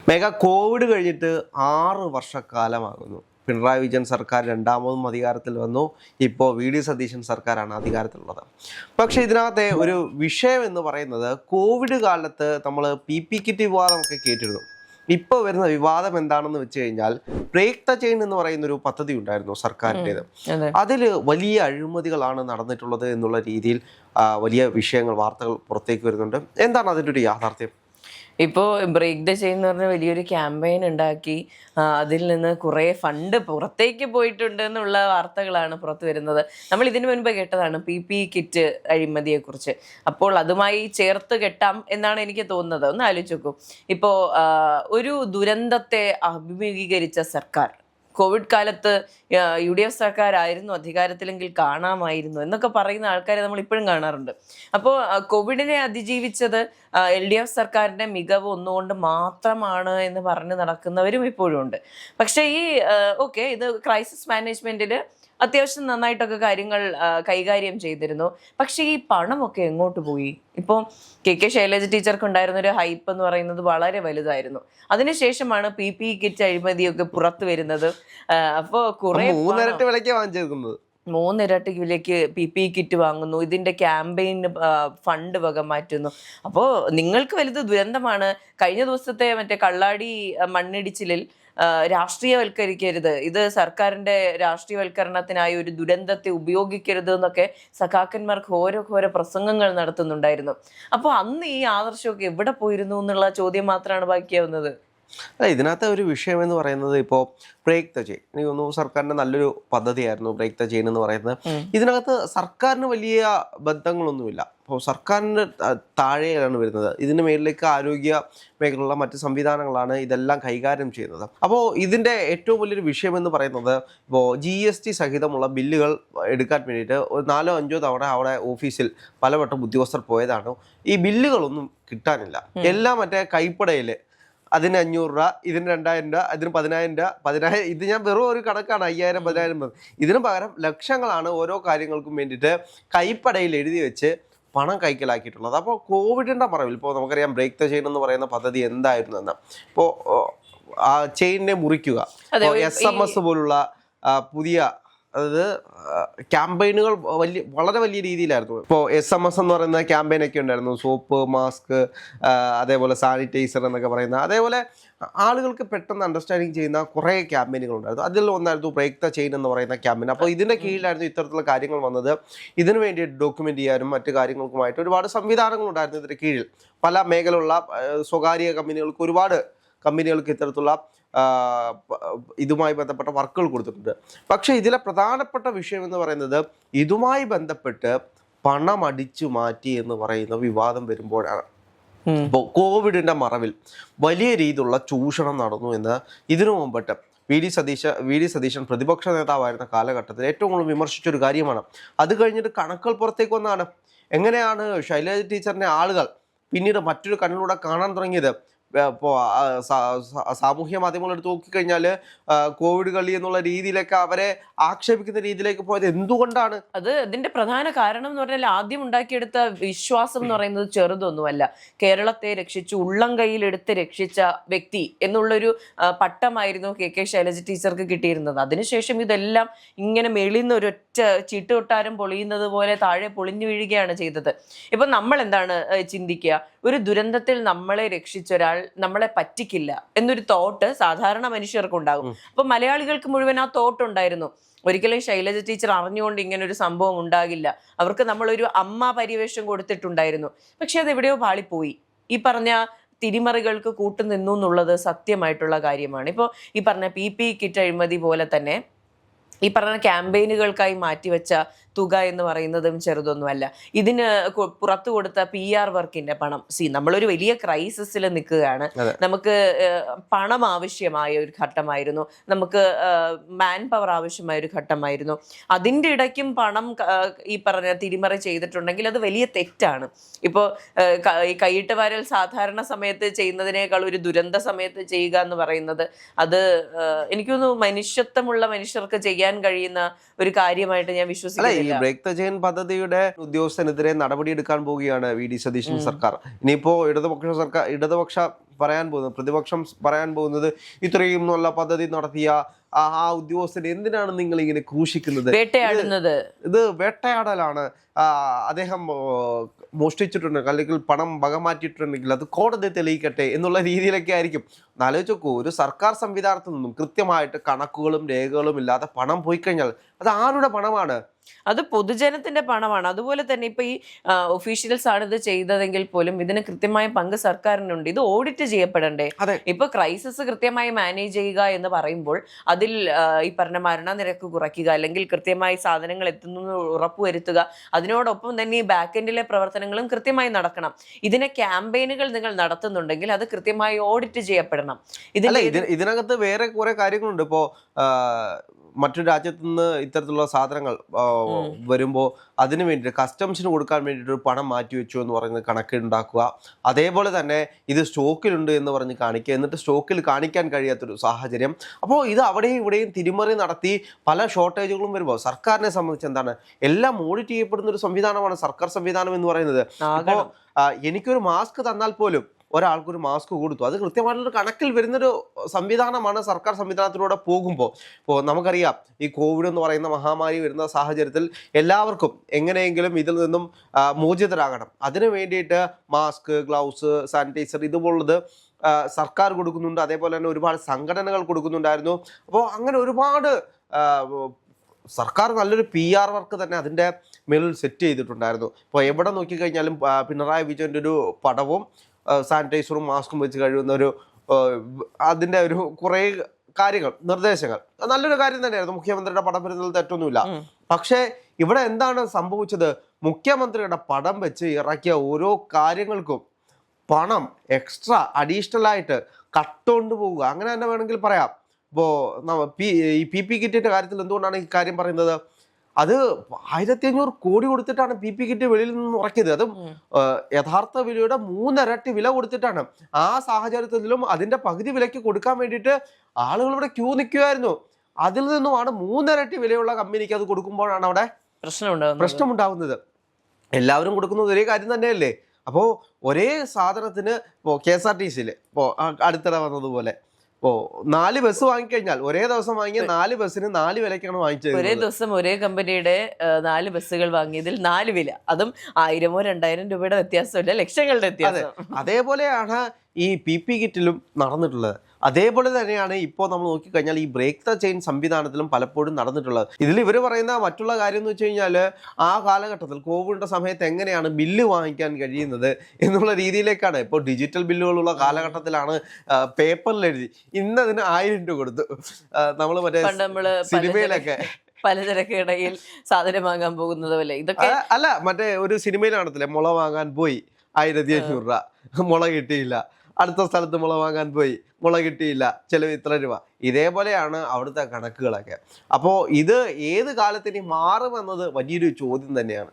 Mega Covid കഴിഞ്ഞിട്ട് 6 വർഷക്കാലമാകുന്നു. പിണറായി വിജയൻ സർക്കാർ രണ്ടാമതും അധികാരത്തിൽ വന്നു. ഇപ്പോൾ വി.ഡി. സതീശൻ സർക്കാരാണ് അധികാരത്തിലുള്ളത്. പക്ഷേ ഇതിനകത്തെ ഒരു വിഷയം എന്ന് പറയുന്നത് കോവിഡ് കാലത്ത് നമ്മൾ PPE കിറ്റ് വിവാദമൊക്കെ കേട്ടിരുന്നു. ഇപ്പോൾ വരുന്ന വിവാദം എന്താണെന്ന് വെച്ച് കഴിഞ്ഞാൽ ബ്രേക്ക് ദ ചെയിൻ എന്ന് പറയുന്ന ഒരു പദ്ധതി ഉണ്ടായിരുന്നു സർക്കാരിൻ്റെത്. അതിൽ വലിയ അഴിമതികളാണ് നടന്നിട്ടുള്ളത് എന്നുള്ള രീതിയിൽ വലിയ വിഷയങ്ങൾ വാർത്തകൾ പുറത്തേക്ക് വരുന്നുണ്ട്. എന്താണ് അതിൻ്റെ ഒരു യാഥാർത്ഥ്യം? ഇപ്പോൾ ബ്രേക്ക് ദ ചെയിൻ എന്ന് പറഞ്ഞ വലിയൊരു ക്യാമ്പയിൻ ഉണ്ടാക്കി അതിൽ നിന്ന് കുറേ ഫണ്ട് പുറത്തേക്ക് പോയിട്ടുണ്ട് എന്നുള്ള വാർത്തകളാണ് പുറത്തു വരുന്നത്. നമ്മൾ ഇതിനു മുൻപ് കേട്ടതാണ് PPE കിറ്റ് അഴിമതിയെക്കുറിച്ച്. അപ്പോൾ അതുമായി ചേർത്ത് കെട്ടാം എന്നാണ് എനിക്ക് തോന്നുന്നത്. ഒന്ന് ആലോചിച്ച് നോക്കൂ. ഇപ്പോൾ ഒരു ദുരന്തത്തെ അഭിമുഖീകരിച്ച സർക്കാർ, കോവിഡ് കാലത്ത് UDF സർക്കാരായിരുന്നു അധികാരത്തിലെങ്കിൽ കാണാമായിരുന്നു എന്നൊക്കെ പറയുന്ന ആൾക്കാരെ നമ്മൾ ഇപ്പോഴും കാണാറുണ്ട്. അപ്പോൾ കോവിഡിനെ അതിജീവിച്ചത് LDF സർക്കാരിൻ്റെ മികവ് ഒന്നുകൊണ്ട് മാത്രമാണ് എന്ന് പറഞ്ഞ് നടക്കുന്നവരും ഇപ്പോഴും ഉണ്ട്. പക്ഷേ ഈ ഇത് ക്രൈസിസ് മാനേജ്മെൻറ്റിൽ അത്യാവശ്യം നന്നായിട്ടൊക്കെ കാര്യങ്ങൾ കൈകാര്യം ചെയ്തിരുന്നു. പക്ഷേ ഈ പണമൊക്കെ എങ്ങോട്ട് പോയി? ഇപ്പോൾ KK ശൈലജ ടീച്ചർക്ക് ഉണ്ടായിരുന്നൊരു ഹൈപ്പ് എന്ന് പറയുന്നത് വളരെ വലുതായിരുന്നു. അതിനുശേഷമാണ് PPE കിറ്റ് അഴിമതിയൊക്കെ പുറത്തു വരുന്നത്. അപ്പോൾ കുറെ 3 വിലയ്ക്ക് വാങ്ങിച്ചേക്കുന്നത്, 3 ഇരട്ടി വിലയ്ക്ക് PPE കിറ്റ് വാങ്ങുന്നു, ഇതിന്റെ ക്യാമ്പയിന് ഫണ്ട് വക മാറ്റുന്നു. അപ്പോൾ നിങ്ങൾക്ക് വലുത് ദുരന്തമാണ്. കഴിഞ്ഞ ദിവസത്തെ മറ്റേ കള്ളാടി മണ്ണിടിച്ചിലിൽ രാഷ്ട്രീയവൽക്കരിക്കരുത്, ഇത് സർക്കാരിന്റെ രാഷ്ട്രീയവൽക്കരണത്തിനായി ഒരു ദുരന്തത്തെ ഉപയോഗിക്കരുത് എന്നൊക്കെ സഖാക്കന്മാർക്ക് ഓരോ പ്രസംഗങ്ങൾ നടത്തുന്നുണ്ടായിരുന്നു. അപ്പോൾ അന്ന് ഈ ആദർശമൊക്കെ എവിടെ പോയിരുന്നു എന്നുള്ള ചോദ്യം മാത്രമാണ് ബാക്കിയാവുന്നത്. ഇതിനകത്തെ ഒരു വിഷയം എന്ന് പറയുന്നത് ഇപ്പോൾ ബ്രേക്ക് ദ ചെയിൻ, എനിക്ക് തോന്നുന്നു സർക്കാരിൻ്റെ നല്ലൊരു പദ്ധതിയായിരുന്നു ബ്രേക്ക് ദ ചെയിൻ എന്ന് പറയുന്നത്. ഇതിനകത്ത് സർക്കാരിന് വലിയ ബന്ധങ്ങളൊന്നുമില്ല. അപ്പോൾ സർക്കാരിൻ്റെ താഴെയാണ് വരുന്നത്. ഇതിന് മേലിലേക്ക് ആരോഗ്യ മേഖലയുള്ള മറ്റ് സംവിധാനങ്ങളാണ് ഇതെല്ലാം കൈകാര്യം ചെയ്യുന്നത്. അപ്പോൾ ഇതിൻ്റെ ഏറ്റവും വലിയൊരു വിഷയം എന്ന് പറയുന്നത് ഇപ്പോൾ GST സഹിതമുള്ള ബില്ലുകൾ എടുക്കാൻ വേണ്ടിയിട്ട് ഒരു 4-5 തവണ അവിടെ ഓഫീസിൽ പലവട്ടം ഉദ്യോഗസ്ഥർ പോയതാണ്. ഈ ബില്ലുകളൊന്നും കിട്ടാനില്ല. എല്ലാം മറ്റേ കൈപ്പടയിൽ അതിന് 500 രൂപ, ഇതിന് 2000 രൂപ, അതിന് 10,000 രൂപ, 10,000. ഇത് ഞാൻ വെറും ഒരു കണക്കാണ്, 5,000, 10,000. ഇതിന് പകരം ലക്ഷങ്ങളാണ് ഓരോ കാര്യങ്ങൾക്കും വേണ്ടിയിട്ട് കൈപ്പടയിൽ എഴുതി വെച്ച് പണം കൈക്കലാക്കിയിട്ടുള്ളത്. അപ്പോൾ കോവിഡിൻ്റെ മറവിൽ ഇപ്പോൾ നമുക്കറിയാം ബ്രേക്ക് ദ ചെയിൻ എന്ന് പറയുന്ന പദ്ധതി എന്തായിരുന്നു എന്ന്. ഇപ്പോൾ ആ ചെയിനിനെ മുറിക്കുക, SMS പോലുള്ള പുതിയ അതായത് ക്യാമ്പയിനുകൾ വളരെ വലിയ രീതിയിലായിരുന്നു. ഇപ്പോൾ SMS എന്ന് പറയുന്ന ക്യാമ്പയിനൊക്കെ ഉണ്ടായിരുന്നു, സോപ്പ്, മാസ്ക്, അതേപോലെ സാനിറ്റൈസർ എന്നൊക്കെ പറയുന്ന, അതേപോലെ ആളുകൾക്ക് പെട്ടെന്ന് അണ്ടർസ്റ്റാൻഡിങ് ചെയ്യുന്ന കുറേ ക്യാമ്പയിനുകൾ ഉണ്ടായിരുന്നു. അതിൽ ഒന്നായിരുന്നു ബ്രേക്ക് ദ ചെയിൻ എന്ന് പറയുന്ന ക്യാമ്പയിൻ. അപ്പോൾ ഇതിൻ്റെ കീഴിലായിരുന്നു ഇത്തരത്തിലുള്ള കാര്യങ്ങൾ വന്നത്. ഇതിനു വേണ്ടി ഡോക്യുമെൻ്റ് ചെയ്യാനും മറ്റു കാര്യങ്ങൾക്കുമായിട്ട് ഒരുപാട് സംവിധാനങ്ങളുണ്ടായിരുന്നു ഇതിൻ്റെ കീഴിൽ. പല മേഖലയുള്ള സ്വകാര്യ കമ്പനികൾക്ക്, ഒരുപാട് കമ്പനികൾക്ക് ഇത്തരത്തിലുള്ള ഇതുമായി ബന്ധപ്പെട്ട വർക്കുകൾ കൊടുത്തിട്ടുണ്ട്. പക്ഷേ ഇതിലെ പ്രധാനപ്പെട്ട വിഷയം എന്ന് പറയുന്നത് ഇതുമായി ബന്ധപ്പെട്ട് പണം അടിച്ചു മാറ്റി എന്ന് പറയുന്ന വിവാദം വരുമ്പോഴാണ്. ഇപ്പോൾ കോവിഡിൻ്റെ മറവിൽ വലിയ രീതിയിലുള്ള ചൂഷണം നടന്നു എന്ന് ഇതിനു മുമ്പിട്ട് വി ഡി സതീശൻ പ്രതിപക്ഷ നേതാവായിരുന്ന കാലഘട്ടത്തിൽ ഏറ്റവും കൂടുതൽ വിമർശിച്ചൊരു കാര്യമാണ്. അത് കഴിഞ്ഞിട്ട് കണക്കുകൾ പുറത്തേക്ക് വന്നതാണ്. എങ്ങനെയാണ് ശൈലജ ടീച്ചറിനെ ആളുകൾ പിന്നീട് മറ്റൊരു കണ്ണിലൂടെ കാണാൻ തുടങ്ങിയത്? ഇപ്പോൾ സാമൂഹ്യ മാധ്യമങ്ങൾ എടുത്ത് നോക്കിക്കഴിഞ്ഞാൽ കോവിഡ് കളി എന്നുള്ള രീതിയിലൊക്കെ അവരെ ആക്ഷേപിക്കുന്ന രീതിയിലേക്ക് പോയത് എന്തുകൊണ്ടാണ്? അതിന്റെ പ്രധാന കാരണം എന്ന് പറഞ്ഞാൽ ആദ്യം ഉണ്ടാക്കിയെടുത്ത വിശ്വാസം എന്ന് പറയുന്നത് ചെറുതൊന്നുമല്ല. കേരളത്തെ രക്ഷിച്ചു, ഉള്ളം കയ്യിലെടുത്ത് രക്ഷിച്ച വ്യക്തി എന്നുള്ളൊരു പട്ടമായിരുന്നു KK ശൈലജ ടീച്ചർക്ക് കിട്ടിയിരുന്നത്. അതിനുശേഷം ഇതെല്ലാം ഇങ്ങനെ മേളിന്ന് ഒരൊറ്റ ചീട്ടുകൊട്ടാരം പൊളിയുന്നത് പോലെ താഴെ പൊളിഞ്ഞു വീഴുകയാണ് ചെയ്തത്. ഇപ്പൊ നമ്മൾ എന്താണ് ചിന്തിക്കുക? ഒരു ദുരന്തത്തിൽ നമ്മളെ രക്ഷിച്ചൊരാൾ നമ്മളെ പറ്റിക്കില്ല എന്നൊരു തോട്ട് സാധാരണ മനുഷ്യർക്കുണ്ടാകും. അപ്പൊ മലയാളികൾക്ക് മുഴുവൻ ആ തോട്ട് ഉണ്ടായിരുന്നു. ഒരിക്കലും ശൈലജ ടീച്ചർ അറിഞ്ഞുകൊണ്ട് ഇങ്ങനെ ഒരു സംഭവം ഉണ്ടാകില്ല, അവർക്ക് നമ്മളൊരു അമ്മ പരിവേഷം കൊടുത്തിട്ടുണ്ടായിരുന്നു. പക്ഷെ അത് എവിടെയോ പാളിപ്പോയി. ഈ പറഞ്ഞ തിരിമറികൾക്ക് കൂട്ടുനിന്നു എന്നുള്ളത് സത്യമായിട്ടുള്ള കാര്യമാണ്. ഇപ്പോൾ ഈ പറഞ്ഞ PPE കിറ്റ് അഴിമതി പോലെ തന്നെ ഈ പറഞ്ഞ ക്യാമ്പയിനുകൾക്കായി മാറ്റിവെച്ച തുക എന്ന് പറയുന്നതും ചെറുതൊന്നുമല്ല. ഇതിന് പുറത്തു കൊടുത്ത PR വർക്കിന്റെ പണം, നമ്മളൊരു വലിയ ക്രൈസിസിൽ നിൽക്കുകയാണ്. നമുക്ക് പണം ആവശ്യമായ ഒരു ഘട്ടമായിരുന്നു, നമുക്ക് മാൻ പവർ ആവശ്യമായ ഒരു ഘട്ടമായിരുന്നു. അതിൻ്റെ ഇടയ്ക്കും പണം ഈ പറഞ്ഞ തിരിമറി ചെയ്തിട്ടുണ്ടെങ്കിൽ അത് വലിയ തെറ്റാണ്. ഇപ്പോൾ ഈ കൈയിട്ട് വാരൽ സാധാരണ സമയത്ത് ചെയ്യുന്നതിനേക്കാൾ ഒരു ദുരന്ത സമയത്ത് ചെയ്യുക എന്ന് പറയുന്നത് അത് എനിക്കൊന്ന് മനുഷ്യത്വമുള്ള മനുഷ്യർക്ക് ചെയ്യാൻ കഴിയുന്ന ഒരു കാര്യമായിട്ട് ഞാൻ വിശ്വസിക്കുന്നില്ല. ഈ ബ്രേക്ക് ദ ചെയിൻ പദ്ധതിയുടെ ഉദ്യോഗസ്ഥനെതിരെ നടപടിയെടുക്കാൻ പോവുകയാണ് വി.ഡി. സതീശൻ സർക്കാർ. ഇനിയിപ്പോ ഇടതുപക്ഷ പറയാൻ പോകുന്നത്, പ്രതിപക്ഷം പറയാൻ പോകുന്നത് ഇത്രയും നല്ല പദ്ധതി നടത്തിയ ആ ഉദ്യോഗസ്ഥരെ എന്തിനാണ് നിങ്ങൾ ഇങ്ങനെ ക്രൂശിക്കുന്നത്? വേട്ടയാടുന്നത് ഇത് വേട്ടയാടലാണ്. അദ്ദേഹം മോഷ്ടിച്ചിട്ടുണ്ടെങ്കിൽ അല്ലെങ്കിൽ പണം വകമാറ്റിയിട്ടുണ്ടെങ്കിൽ അത് കോടതി തെളിയിക്കട്ടെ എന്നുള്ള രീതിയിലൊക്കെ ആയിരിക്കും. ആലോചിച്ച് നോക്കൂ, ഒരു സർക്കാർ സംവിധാനത്തിൽ നിന്നും കൃത്യമായിട്ട് കണക്കുകളും രേഖകളും ഇല്ലാതെ പണം പോയി കഴിഞ്ഞാൽ അത് ആരുടെ പണമാണ്? അത് പൊതുജനത്തിന്റെ പണമാണ്. അതുപോലെ തന്നെ ഇപ്പൊ ഈ ഒഫീഷ്യൽസ് ആണ് ഇത് ചെയ്തതെങ്കിൽ പോലും ഇതിന് കൃത്യമായ പങ്ക് സർക്കാരിനുണ്ട്. ഇത് ഓഡിറ്റ് ചെയ്യപ്പെടണ്ടേ? ഇപ്പൊ ക്രൈസിസ് കൃത്യമായി മാനേജ് ചെയ്യുക എന്ന് പറയുമ്പോൾ അതിൽ ഈ പറഞ്ഞ മരണനിരക്ക് കുറയ്ക്കുക, അല്ലെങ്കിൽ കൃത്യമായി സാധനങ്ങൾ എത്തുന്നു ഉറപ്പുവരുത്തുക, അതിനോടൊപ്പം തന്നെ ഈ ബാക്ക് എൻഡിലെ പ്രവർത്തനങ്ങളും കൃത്യമായി നടക്കണം. ഇതിനെ ക്യാമ്പയിനുകൾ നിങ്ങൾ നടത്തുന്നുണ്ടെങ്കിൽ അത് കൃത്യമായി ഓഡിറ്റ് ചെയ്യപ്പെടണം. ഇതിനകത്ത് വേറെ കുറെ കാര്യങ്ങളുണ്ട്. ഇപ്പോ മറ്റു രാജ്യത്തു നിന്ന് ഇത്തരത്തിലുള്ള സാധനങ്ങൾ വരുമ്പോൾ അതിന് വേണ്ടി കസ്റ്റംസിന് കൊടുക്കാൻ വേണ്ടിയിട്ട് ഒരു പണം മാറ്റി വെച്ചു എന്ന് പറയുന്നത് കണക്കുണ്ടാക്കുക. അതേപോലെ തന്നെ ഇത് സ്റ്റോക്കിലുണ്ട് എന്ന് പറഞ്ഞ് കാണിക്കുക, എന്നിട്ട് സ്റ്റോക്കിൽ കാണിക്കാൻ കഴിയാത്തൊരു സാഹചര്യം. അപ്പോൾ ഇത് അവിടെയും ഇവിടെയും തിരിമറി നടത്തി പല ഷോർട്ടേജുകളും വരുമ്പോൾ സർക്കാരിനെ സംബന്ധിച്ച് എന്താണ്, എല്ലാം ഓഡിറ്റ് ചെയ്യപ്പെടുന്ന ഒരു സംവിധാനമാണ് സർക്കാർ സംവിധാനം എന്ന് പറയുന്നത്. അപ്പോൾ എനിക്കൊരു മാസ്ക് തന്നാൽ പോലും ഒരാൾക്കൊരു മാസ്ക് കൊടുത്തു, അത് കൃത്യമായിട്ടുള്ള കണക്കിൽ വരുന്നൊരു സംവിധാനമാണ് സർക്കാർ സംവിധാനത്തിലൂടെ പോകുമ്പോൾ. ഇപ്പോൾ നമുക്കറിയാം, ഈ കോവിഡ് എന്ന് പറയുന്ന മഹാമാരി വരുന്ന സാഹചര്യത്തിൽ എല്ലാവർക്കും എങ്ങനെയെങ്കിലും ഇതിൽ നിന്നും മോചിതരാകണം. അതിനു വേണ്ടിയിട്ട് മാസ്ക്, ഗ്ലൗസ്, സാനിറ്റൈസർ ഇതുപോലുള്ളത് സർക്കാർ കൊടുക്കുന്നുണ്ട്. അതേപോലെ തന്നെ ഒരുപാട് സംഘടനകൾ കൊടുക്കുന്നുണ്ടായിരുന്നു. അപ്പോൾ അങ്ങനെ ഒരുപാട് സർക്കാർ നല്ലൊരു PR വർക്ക് തന്നെ അതിൻ്റെ മേലിൽ സെറ്റ് ചെയ്തിട്ടുണ്ടായിരുന്നു. ഇപ്പോൾ എവിടെ നോക്കിക്കഴിഞ്ഞാലും പിണറായി വിജയൻ്റെ ഒരു പടവും സാനിറ്റൈസറും മാസ്കും വെച്ച് കഴിയുന്ന ഒരു അതിൻ്റെ ഒരു കുറേ കാര്യങ്ങൾ, നിർദ്ദേശങ്ങൾ നല്ലൊരു കാര്യം തന്നെയായിരുന്നു. മുഖ്യമന്ത്രിയുടെ പടം വരുന്നതിൽ തെറ്റൊന്നുമില്ല. പക്ഷേ ഇവിടെ എന്താണ് സംഭവിച്ചത്? മുഖ്യമന്ത്രിയുടെ പടം വെച്ച് ഇറക്കിയ ഓരോ കാര്യങ്ങൾക്കും പണം എക്സ്ട്രാ അഡീഷണൽ ആയിട്ട് കട്ടുകൊണ്ട് പോവുക, അങ്ങനെ തന്നെ വേണമെങ്കിൽ പറയാം. ഇപ്പോൾ ഈ PP കിറ്റിൻ്റെ കാര്യത്തിൽ എന്തുകൊണ്ടാണ് ഈ കാര്യം പറയുന്നത്? അത് 1500 കോടി കൊടുത്തിട്ടാണ് PP കിറ്റ് വെളിയിൽ നിന്ന് ഇറക്കിയത്. അത് യഥാർത്ഥ വിലയുടെ 3 ഇരട്ടി വില കൊടുത്തിട്ടാണ്. ആ സാഹചര്യത്തിലും അതിന്റെ പകുതി വിലയ്ക്ക് കൊടുക്കാൻ വേണ്ടിയിട്ട് ആളുകൾ ഇവിടെ ക്യൂ നിൽക്കുമായിരുന്നു. അതിൽ നിന്നുമാണ് 3 ഇരട്ടി വിലയുള്ള കമ്പനിക്ക് അത് കൊടുക്കുമ്പോഴാണ് അവിടെ പ്രശ്നമുണ്ടാകുന്നത്. എല്ലാവരും കൊടുക്കുന്നത് ഒരേ കാര്യം തന്നെയല്ലേ? അപ്പോൾ ഒരേ സാധനത്തിന് ഇപ്പോൾ KSRTCയിൽ ഇപ്പോൾ അടുത്തിടെ വന്നതുപോലെ ഇപ്പോൾ 4 ബസ് വാങ്ങിക്കഴിഞ്ഞാൽ ഒരേ ദിവസം വാങ്ങിയ 4 ബസ്സിന് 4 വിലയ്ക്കാണ് വാങ്ങിച്ചത്. ഒരേ ദിവസം ഒരേ കമ്പനിയുടെ 4 ബസ്സുകൾ വാങ്ങിയതിൽ 4 വില, അതും 1000-ഓ 2000 രൂപയുടെ വ്യത്യാസമില്ല, ലക്ഷങ്ങളുടെ വ്യത്യാസം. അതേപോലെയാണ് ഈ PP കിറ്റിലും നടന്നിട്ടുള്ളത്. അതേപോലെ തന്നെയാണ് ഇപ്പോൾ നമ്മൾ നോക്കിക്കഴിഞ്ഞാൽ ഈ ബ്രേക്ക് ദ ചെയിൻ സംവിധാനത്തിലും പലപ്പോഴും നടന്നിട്ടുള്ളത്. ഇതിൽ ഇവർ പറയുന്ന മറ്റുള്ള കാര്യം എന്ന് വെച്ച് കഴിഞ്ഞാൽ ആ കാലഘട്ടത്തിൽ കോവിഡിൻ്റെ സമയത്ത് എങ്ങനെയാണ് ബില്ല് വാങ്ങിക്കാൻ കഴിയുന്നത് എന്നുള്ള രീതിയിലേക്കാണ്. ഇപ്പോൾ ഡിജിറ്റൽ ബില്ലുകളുള്ള കാലഘട്ടത്തിലാണ് പേപ്പറിൽ എഴുതി ഇന്നതിന് 1000 രൂപ കൊടുത്തു. നമ്മൾ മറ്റേ സിനിമയിലൊക്കെ പലചരക്ക് കടയിൽ സാധനം വാങ്ങാൻ പോകുന്നത് പോലെ ഇതൊക്കെ അല്ല, മറ്റേ ഒരു സിനിമയിൽ കാണത്തില്ലേ, മുള വാങ്ങാൻ പോയി 1500 രൂപ, മുള കിട്ടിയില്ല. അടുത്ത സ്ഥലത്ത് മുള വാങ്ങാൻ പോയി, മുള കിട്ടിയില്ല, ചിലവ് ഇത്ര രൂപ. ഇതേപോലെയാണ് അവിടുത്തെ കണക്കുകളൊക്കെ. അപ്പോൾ ഇത് ഏത് കാലത്തിന് മാറുമെന്നത് വലിയൊരു ചോദ്യം തന്നെയാണ്.